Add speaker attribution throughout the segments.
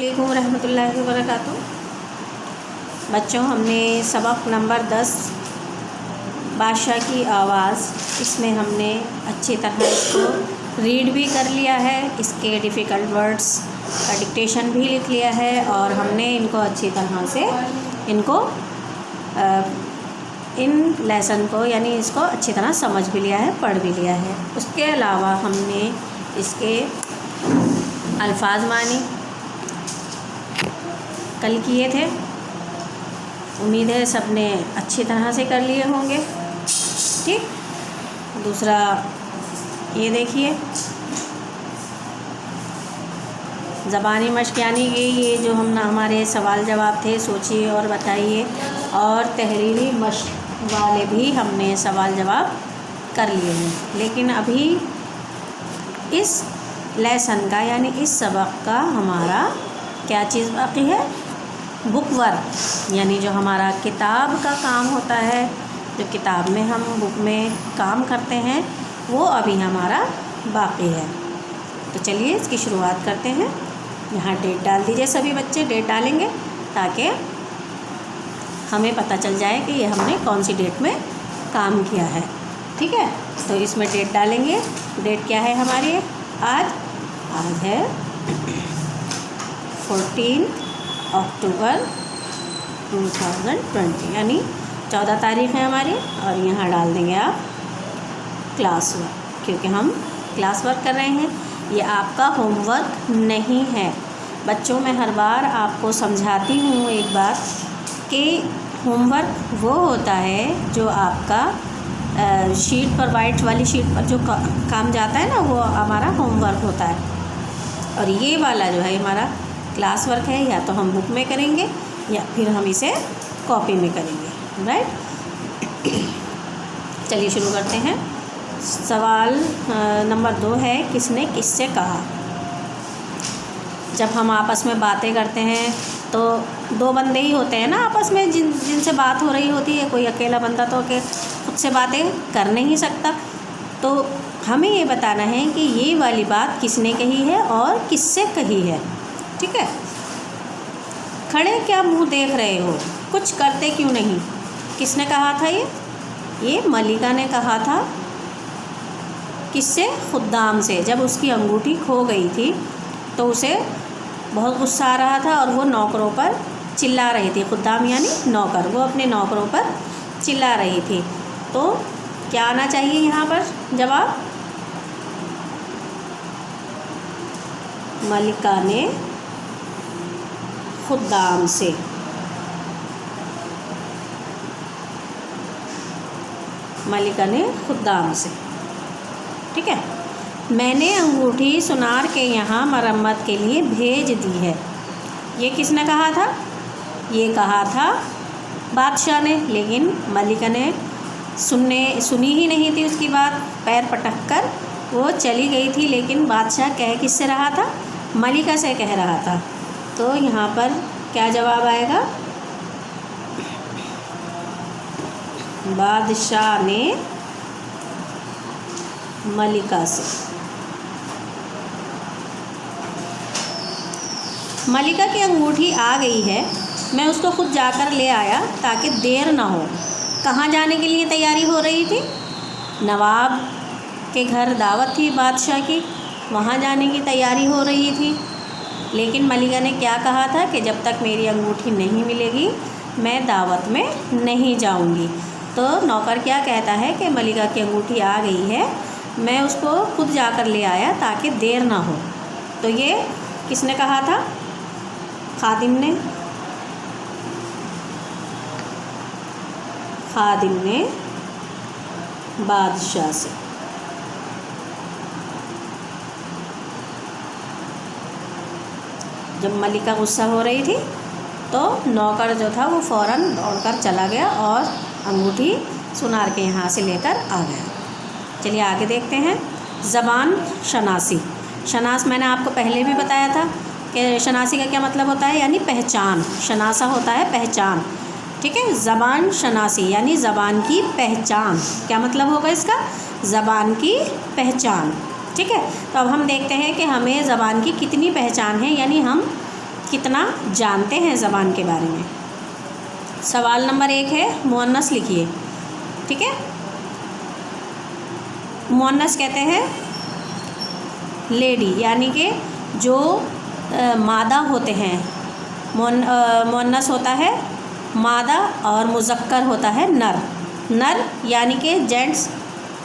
Speaker 1: अस्सलामुअलैकुम रहमतुल्लाहि व बरकातुहू। बच्चों, हमने सबक नंबर 10 बादशाह की आवाज़, इसमें हमने अच्छी तरह इसको रीड भी कर लिया है, इसके डिफ़िकल्ट वर्ड्स का डिक्टेशन भी लिख लिया है और हमने इनको अच्छी तरह से इन लेसन को यानी इसको अच्छी तरह समझ भी लिया है, पढ़ भी लिया है। उसके अलावा हमने इसके अल्फाज मानी कल किए थे। उम्मीद है सब ने अच्छी तरह से कर लिए होंगे। ठीक, दूसरा ये देखिए, ज़बानी मश्क यानी कि ये जो हमारे सवाल जवाब थे, सोचिए और बताइए, और तहरीरी मश्क वाले भी हमने सवाल जवाब कर लिए हैं। लेकिन अभी इस लेसन का यानी इस सबक का हमारा क्या चीज़ बाकी है? बुक वर्क, यानी जो हमारा किताब का काम होता है, जो किताब में हम बुक में काम करते हैं, वो अभी हमारा बाकी है। तो चलिए इसकी शुरुआत करते हैं। यहाँ डेट डाल दीजिए, सभी बच्चे डेट डालेंगे ताकि हमें पता चल जाए कि ये हमने कौन सी डेट में काम किया है। ठीक है, तो इसमें डेट डालेंगे। डेट क्या है हमारी? आज है 14 अक्टूबर 2020, यानी 14 तारीख़ है हमारी। और यहाँ डाल देंगे आप क्लास वर्क, क्योंकि हम क्लास वर्क कर रहे हैं। ये आपका होमवर्क नहीं है बच्चों। मैं हर बार आपको समझाती हूँ एक बात कि होमवर्क वो होता है जो आपका शीट पर, वाइट वाली शीट पर जो काम जाता है ना, वो हमारा होमवर्क होता है। और ये वाला जो है हमारा क्लास वर्क है, या तो हम बुक में करेंगे या फिर हम इसे कॉपी में करेंगे। राइट, चलिए शुरू करते हैं। सवाल नंबर 2 है, किसने किससे कहा? जब हम आपस में बातें करते हैं तो 2 बंदे ही होते हैं ना आपस में, जिनसे बात हो रही होती है। कोई अकेला बंदा तो खुद से बातें कर नहीं सकता। तो हमें ये बताना है कि ये वाली बात किसने कही है और किससे कही है। ठीक है, खड़े क्या मुंह देख रहे हो, कुछ करते क्यों नहीं? किसने कहा था ये मलिका ने कहा था। किससे? खुद्दाम से। जब उसकी अंगूठी खो गई थी तो उसे बहुत गुस्सा आ रहा था और वो नौकरों पर चिल्ला रही थी। खुद्दाम यानी नौकर, वो अपने नौकरों पर चिल्ला रही थी। तो क्या आना चाहिए यहाँ पर जवाब? मलिका ने खुद्दाम से। मलिका ने खुद्दाम से। ठीक है, मैंने अंगूठी सुनार के यहाँ मरम्मत के लिए भेज दी है। ये किसने कहा था? ये कहा था बादशाह ने। लेकिन मलिका ने सुनी ही नहीं थी उसकी बात। पैर पटक कर वो चली गई थी। लेकिन बादशाह कह किससे रहा था? मलिका से कह रहा था। तो यहाँ पर क्या जवाब आएगा? बादशाह ने मलिका से। मलिका की अंगूठी आ गई है, मैं उसको खुद जाकर ले आया ताकि देर ना हो। कहाँ जाने के लिए तैयारी हो रही थी? नवाब के घर दावत थी बादशाह की, वहाँ जाने की तैयारी हो रही थी। लेकिन मलिका ने क्या कहा था कि जब तक मेरी अंगूठी नहीं मिलेगी मैं दावत में नहीं जाऊँगी। तो नौकर क्या कहता है कि मलिका की अंगूठी आ गई है, मैं उसको खुद जाकर ले आया ताकि देर ना हो। तो ये किसने कहा था? खादिम ने। खादिम ने बादशाह से। जब मलिका गुस्सा हो रही थी तो नौकर जो था वो फ़ौरन दौड़कर चला गया और अंगूठी सुनार के यहाँ से लेकर आ गया। चलिए आगे देखते हैं। ज़बान शनासी। शनास मैंने आपको पहले भी बताया था कि शनासी का क्या मतलब होता है, यानी पहचान। शनासा होता है पहचान। ठीक है, ज़बान शनासी यानी ज़बान की पहचान। क्या मतलब होगा इसका? ज़बान की पहचान। ठीक है, तो अब हम देखते हैं कि हमें ज़बान की कितनी पहचान है, यानी हम कितना जानते हैं ज़बान के बारे में। सवाल नंबर 1 है, मुअन्नस लिखिए। ठीक है, मुअन्नस कहते हैं लेडी, यानी कि जो मादा होते हैं। मुअन्नस होता है मादा और मुज़क्कर होता है नर। नर यानी कि जेंट्स,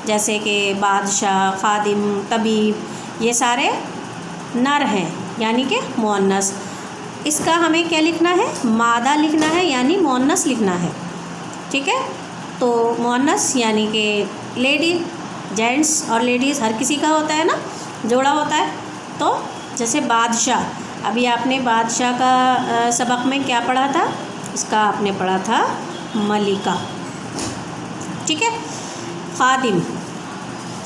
Speaker 1: जैसे कि बादशाह, खादिम, तबीब, ये सारे नर हैं, यानी कि मुअन्नस। इसका हमें क्या लिखना है, मादा लिखना है, यानी मुअन्नस लिखना है। ठीक है, तो मुअन्नस यानी कि लेडी, जेंट्स और लेडीज़ हर किसी का होता है ना, जोड़ा होता है। तो जैसे बादशाह, अभी आपने बादशाह का सबक में क्या पढ़ा था, इसका आपने पढ़ा था मलिका। ठीक है, खादिम,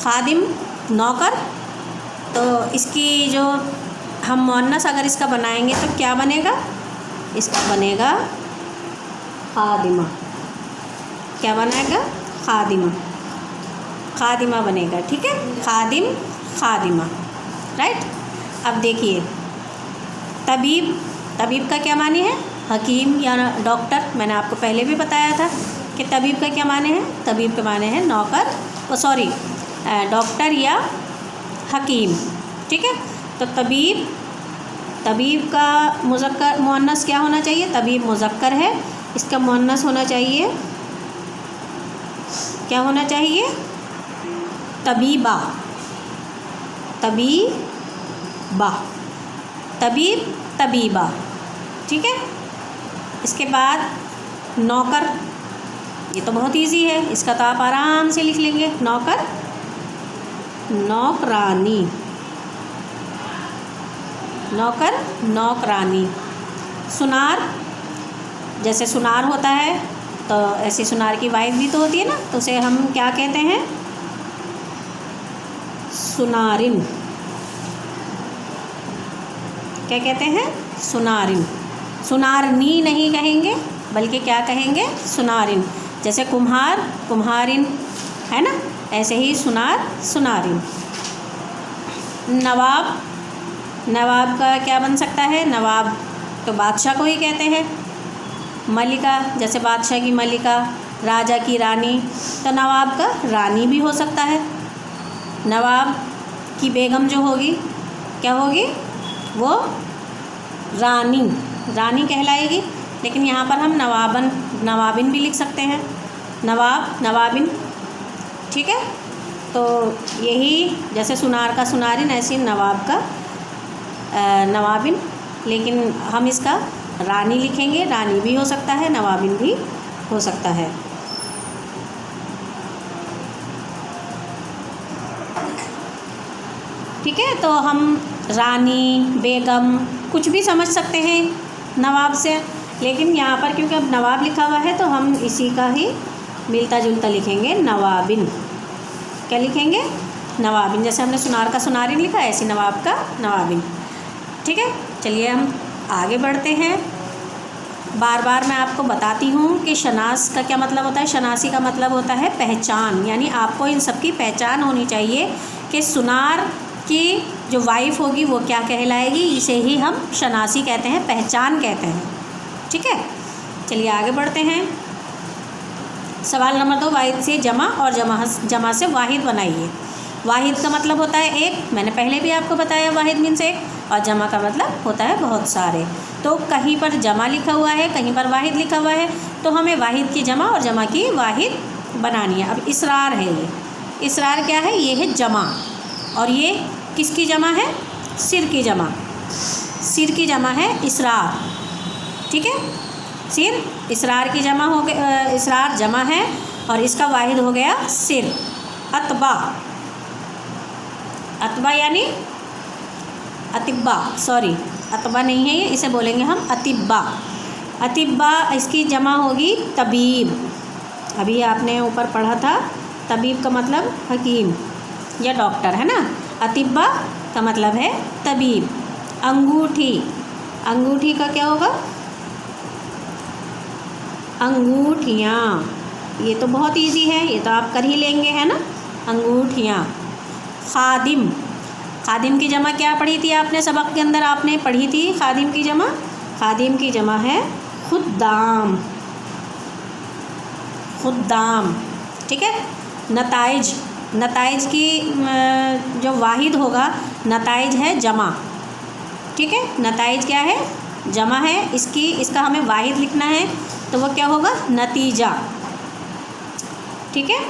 Speaker 1: खादिम नौकर। तो इसकी जो हम मुअन्नस अगर इसका बनाएंगे तो क्या बनेगा, इसका बनेगा खादिमा। क्या बनेगा, खादिमा, खादिमा बनेगा। ठीक है, खादिम, खादिमा, राइट। अब देखिए तबीब, तबीब का क्या माने है, हकीम या डॉक्टर। मैंने आपको पहले भी बताया था कि तबीब का क्या माने हैं, तबीब के माने हैं नौकर, डॉक्टर या हकीम। ठीक है, तो तबीब, तबीब का मुज़क्कर मुअन्नस क्या होना चाहिए, तबीब मुज़क्कर है, इसका मुअन्नस होना चाहिए, क्या होना चाहिए, तबीबा, तबीबा, तबीब, तबीबा। ठीक है, इसके बाद नौकर, ये तो बहुत इजी है, इसका तो आप आराम से लिख लेंगे, नौकर, नौकरानी, नौकर, नौकरानी। सुनार, जैसे सुनार होता है तो ऐसे सुनार की वाइफ भी तो होती है ना, तो उसे हम क्या कहते हैं, सुनारिन। क्या कहते हैं, सुनारिन। सुनारनी नहीं कहेंगे, बल्कि क्या कहेंगे, सुनारिन। जैसे कुम्हार, कुम्हारिन, है ना, ऐसे ही सुनार, सुनारिन। नवाब, नवाब का क्या बन सकता है, नवाब तो बादशाह को ही कहते हैं। मलिका, जैसे बादशाह की मलिका, राजा की रानी, तो नवाब का रानी भी हो सकता है। नवाब की बेगम जो होगी क्या होगी, वो रानी, रानी कहलाएगी। लेकिन यहाँ पर हम नवाबन, नवाबिन भी लिख सकते हैं, नवाब, नवाबिन। ठीक है, तो यही जैसे सुनार का सुनारिन, ऐसी नवाब का नवाबिन। लेकिन हम इसका रानी लिखेंगे, रानी भी हो सकता है, नवाबिन भी हो सकता है। ठीक है, तो हम रानी, बेगम कुछ भी समझ सकते हैं नवाब से, लेकिन यहाँ पर क्योंकि अब नवाब लिखा हुआ है तो हम इसी का ही मिलता जुलता लिखेंगे, नवाबिन। क्या लिखेंगे, नवाबिन। जैसे हमने सुनार का सुनारिन लिखा, ऐसे नवाब का नवाबिन। ठीक है, चलिए हम आगे बढ़ते हैं। बार बार मैं आपको बताती हूँ कि शनास का क्या मतलब होता है। शनासी का मतलब होता है पहचान, यानी आपको इन सब की पहचान होनी चाहिए कि सुनार की जो वाइफ होगी वो क्या कहलाएगी, इसे ही हम शनासी कहते हैं, पहचान कहते हैं। ठीक है, चलिए आगे बढ़ते हैं। सवाल नंबर 2, वाहिद से जमा और जमा से वाहिद बनाइए। वाहिद का मतलब होता है एक, मैंने पहले भी आपको बताया, वाहिद मीन्स एक, और जमा का मतलब होता है बहुत सारे। तो कहीं पर जमा लिखा हुआ है, कहीं पर वाहिद लिखा हुआ है, तो हमें वाहिद की जमा और जमा की वाहिद बनानी है। अब इसरार है, ये इसरार क्या है, ये है जमा, और ये किसकी जमा है, सिर की जमा, सिर की जमा है इसरार। ठीक है, सिर, इसरार की जमा हो गया, इसरार जमा है, और इसका वाहिद हो गया सिर। अतबा, अतबा यानी अतिब्बा, सॉरी अतबा नहीं है ये, इसे बोलेंगे हम अतिब्बा। अतिब्बा, इसकी जमा होगी तबीब। अभी आपने ऊपर पढ़ा था, तबीब का मतलब हकीम या डॉक्टर, है ना। अतिब्बा का मतलब है तबीब। अंगूठी, अंगूठी का क्या होगा, अंगूठियाँ। ये तो बहुत इजी है, ये तो आप कर ही लेंगे, है ना, अंगूठियाँ। खादिम, खादिम की जमा क्या पढ़ी थी आपने सबक के अंदर, आपने पढ़ी थी खादिम की जमा खादिम की जमा है खुद्दाम, खुद्दाम। ठीक है। नताइज, नताइज की जो वाहिद होगा, नताइज है जमा। ठीक है। नताइज क्या है? जमा है। इसका हमें वाहिद लिखना है तो वो क्या होगा? नतीजा। ठीक है।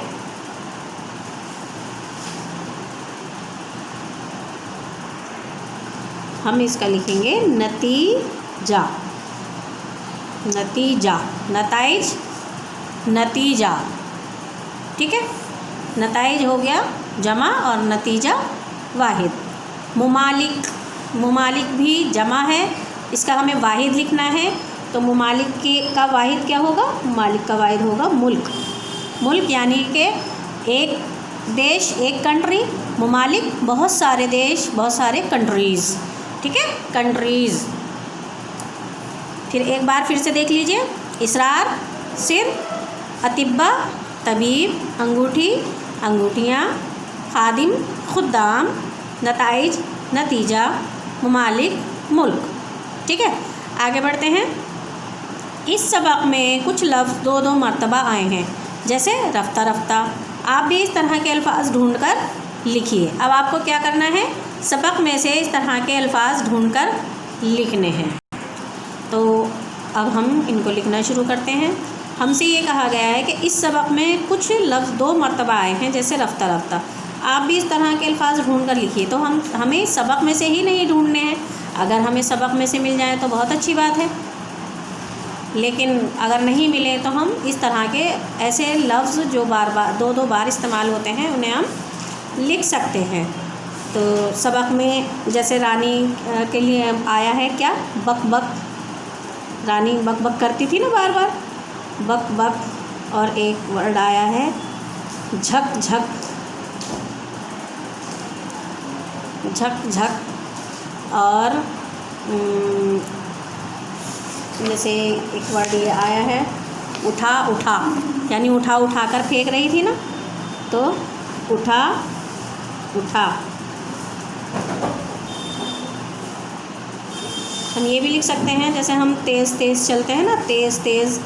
Speaker 1: हम इसका लिखेंगे नतीजा, नतीजा, नताइज, नतीजा। ठीक है। नताइज हो गया जमा और नतीजा वाहिद। मुमालिक, मुमालिक भी जमा है, इसका हमें वाहिद लिखना है तो मुमालिक का वाहिद क्या होगा? मुमालिक का वाहिद होगा मुल्क। मुल्क यानी कि एक देश, एक कंट्री। मुमालिक बहुत सारे देश, बहुत सारे कंट्रीज़। ठीक है, कंट्रीज़। फिर एक बार फिर से देख लीजिए। इसरार सिर, अतिब्बा तबीब, अंगूठी अंगूठियाँ, खादिम खुद्दाम, नताइज नतीजा, मुमालिक मुल्क। ठीक है। आगे बढ़ते हैं। इस सबक में कुछ लफ्ज़ दो दो मरतबा आए हैं, जैसे रफ्ता रफ्ता। आप भी इस तरह के अल्फाज ढूंढकर लिखिए। अब आपको क्या करना है? सबक में से इस तरह के अल्फाज ढूंढकर लिखने हैं। तो अब हम इनको लिखना शुरू करते हैं। हमसे ये कहा गया है कि इस सबक में कुछ लफ्ज़ दो मरतबा आए हैं, जैसे रफ्ता रफ्ता। आप भी इस तरह के अल्फाज ढूंढ कर लिखिए। तो हमें सबक में से ही नहीं ढूंढने हैं। अगर हमें सबक में से मिल जाए तो बहुत अच्छी बात है, लेकिन अगर नहीं मिले तो हम इस तरह के ऐसे लफ्ज़ जो बार बार दो दो बार इस्तेमाल होते हैं उन्हें हम लिख सकते हैं। तो सबक में जैसे रानी के लिए आया है क्या? बक बक। रानी बक बक करती थी ना बार बार, बक बक। और एक वर्ड आया है झक झक, झक झक। और जैसे एक वर्ड ये आया है उठा उठा, यानी उठा उठा कर फेंक रही थी ना, तो उठा उठा। हम ये भी लिख सकते हैं, जैसे हम तेज़ तेज़ चलते हैं ना, तेज़ तेज़।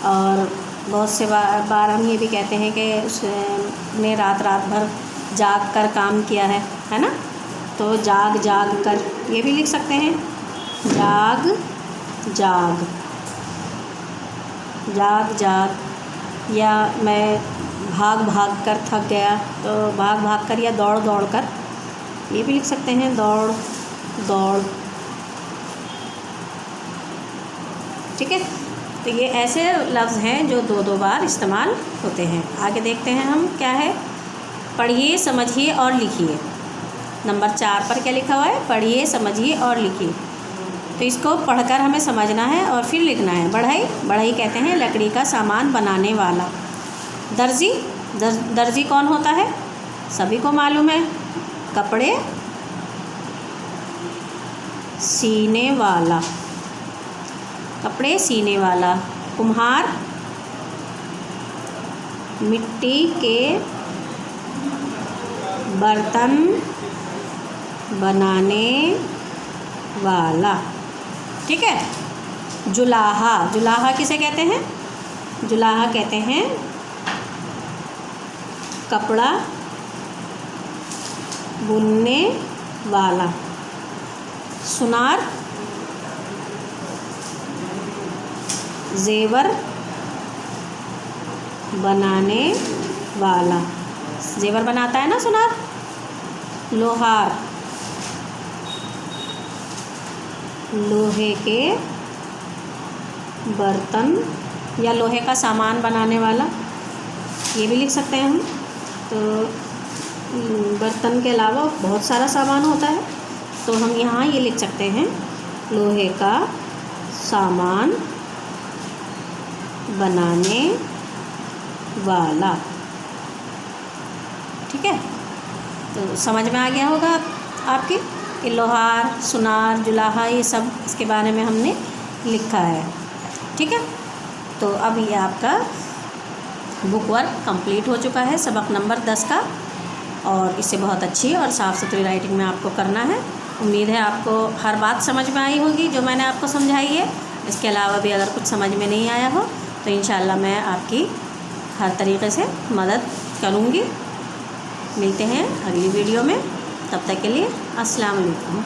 Speaker 1: और बहुत से बार हम ये भी कहते हैं कि उसने रात रात भर जाग कर काम किया है ना, तो जाग जाग कर ये भी लिख सकते हैं, जाग जाग, जाग जाग। या मैं भाग भाग कर थक गया, तो भाग भाग कर या दौड़ दौड़ कर ये भी लिख सकते हैं, दौड़ दौड़। ठीक है। तो ये ऐसे लफ्ज़ हैं जो दो दो बार इस्तेमाल होते हैं। आगे देखते हैं हम क्या है। पढ़िए, समझिए और लिखिए। नंबर 4 पर क्या लिखा हुआ है? पढ़िए, समझिए और लिखिए। तो इसको पढ़कर हमें समझना है और फिर लिखना है। बढ़ई, बढ़ई कहते हैं लकड़ी का सामान बनाने वाला। दर्जी, दर्जी कौन होता है? सभी को मालूम है, कपड़े सीने वाला, कपड़े सीने वाला। कुम्हार, मिट्टी के बर्तन बनाने वाला। ठीक है। जुलाहा, जुलाहा किसे कहते हैं? जुलाहा कहते हैं कपड़ा बुनने वाला। सुनार, जेवर बनाने वाला। जेवर बनाता है ना सुनार। लोहार, लोहे के बर्तन या लोहे का सामान बनाने वाला, ये भी लिख सकते हैं हम। तो बर्तन के अलावा बहुत सारा सामान होता है, तो हम यहाँ ये लिख सकते हैं, लोहे का सामान बनाने वाला। ठीक है। तो समझ में आ गया होगा आपके कि लोहार, सुनार, जुलाहा, ये सब इसके बारे में हमने लिखा है। ठीक है। तो अब ये आपका बुक वर्क कंप्लीट हो चुका है, सबक नंबर 10 का। और इससे बहुत अच्छी और साफ़ सुथरी राइटिंग में आपको करना है। उम्मीद है आपको हर बात समझ में आई होगी जो मैंने आपको समझाई है। इसके अलावा भी अगर कुछ समझ में नहीं आया हो तो इंशाल्लाह मैं आपकी हर तरीक़े से मदद करूँगी। मिलते हैं अगली वीडियो में, तब तक के लिए अस्सलाम वालेकुम।